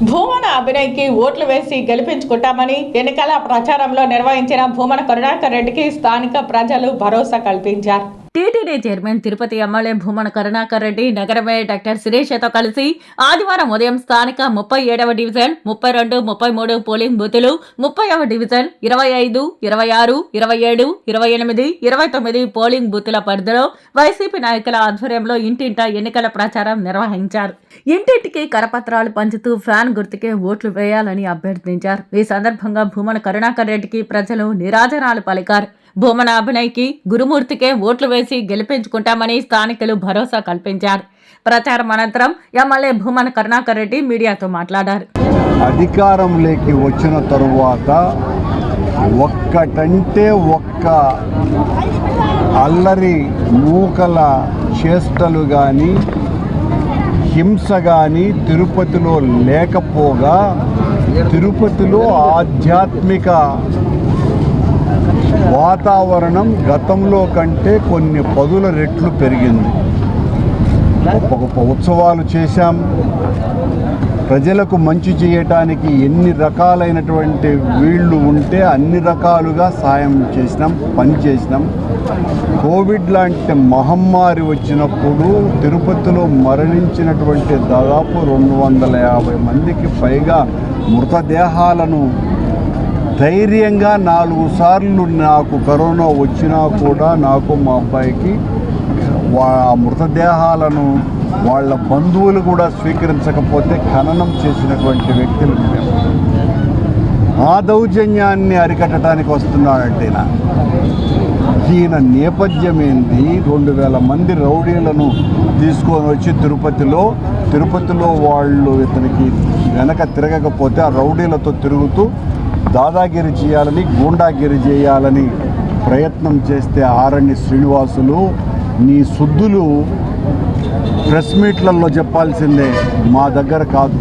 భూమన అభినయ్కి ఓట్లు వేసి గెలిపించుకుంటామని ఎన్నికల ప్రచారంలో నిర్వహించిన భూమన కరుణాకర్ రెడ్డికి స్థానిక ప్రజలు భరోసా కల్పించారు. TTD chairman Tirupati MLA Bhumana Karunakar Reddy నగర మేయర్ డాక్టర్ శిరీషతో కలిసి ఆదివారం ఉదయం స్థానిక 37వ డివిజన్ 32, 33 పోలింగ్ బూతులు, 30వ డివిజన్ 25, 26, 27, 28, 29 పోలింగ్ బూతుల పరిధిలో వైసీపీ నాయకుల ఆధ్వర్యంలో ఇంటింటా ఎన్నికల ప్రచారం నిర్వహించారు. ఇంటింటికి కరపత్రాలు పంచుతూ ఫ్యాన్ గుర్తుకే ఓట్లు వేయాలని అభ్యర్థించారు. ఈ సందర్భంగా భూమన కరుణాకర్ రెడ్డికి ప్రజలు నీరాజనాలు పలికారు. భూమన అభినయ్కి గురుమూర్తికే ఓట్లు వేసి గెలిపించుకుంటామని స్థానికులు భరోసా కల్పించారు. ప్రచారం అనంతరం ఎమ్మెల్యే భూమన కరుణాకర్ రెడ్డి మీడియాతో మాట్లాడారు. అధికారంలోకి వచ్చిన తరువాత ఒక్కటంటే ఒక్క అల్లరి మూకల చేష్టలు కానీ హింస కానీ తిరుపతిలో లేకపోగా తిరుపతిలో ఆధ్యాత్మిక వాతావరణం గతంలో కంటే కొన్ని పదుల రెట్లు పెరిగింది. గొప్ప గొప్ప ఉత్సవాలు చేశాం. ప్రజలకు మంచి చేయటానికి ఎన్ని రకాలైనటువంటి వీళ్ళు ఉంటే అన్ని రకాలుగా సాయం చేసినాం, పని చేసినాం. కోవిడ్ లాంటి మహమ్మారి వచ్చినప్పుడు తిరుపతిలో మరణించినటువంటి దాదాపు 250 మందికి పైగా మృతదేహాలను ధైర్యంగా 4 సార్లు నాకు కరోనా వచ్చినా కూడా నాకు మా అబ్బాయికి ఆ మృతదేహాలను వాళ్ళ బంధువులు కూడా స్వీకరించకపోతే ఖననం చేసినటువంటి వ్యక్తులు మేము. ఆ దౌర్జన్యాన్ని అరికట్టడానికి వస్తున్నాడంటే ఈయన నేపథ్యం ఏంది? 2000 మంది రౌడీలను తీసుకొని వచ్చి తిరుపతిలో వాళ్ళు ఇతనికి వెనక తిరగకపోతే ఆ రౌడీలతో తిరుగుతూ దాదాగిరి చేయాలని, గూండాగిరి చేయాలని ప్రయత్నం చేస్తే ఆరణి శ్రీనివాసులు నీ సుద్దులు ప్రెస్ మీట్లలో చెప్పాల్సిందే, మా దగ్గర కాదు.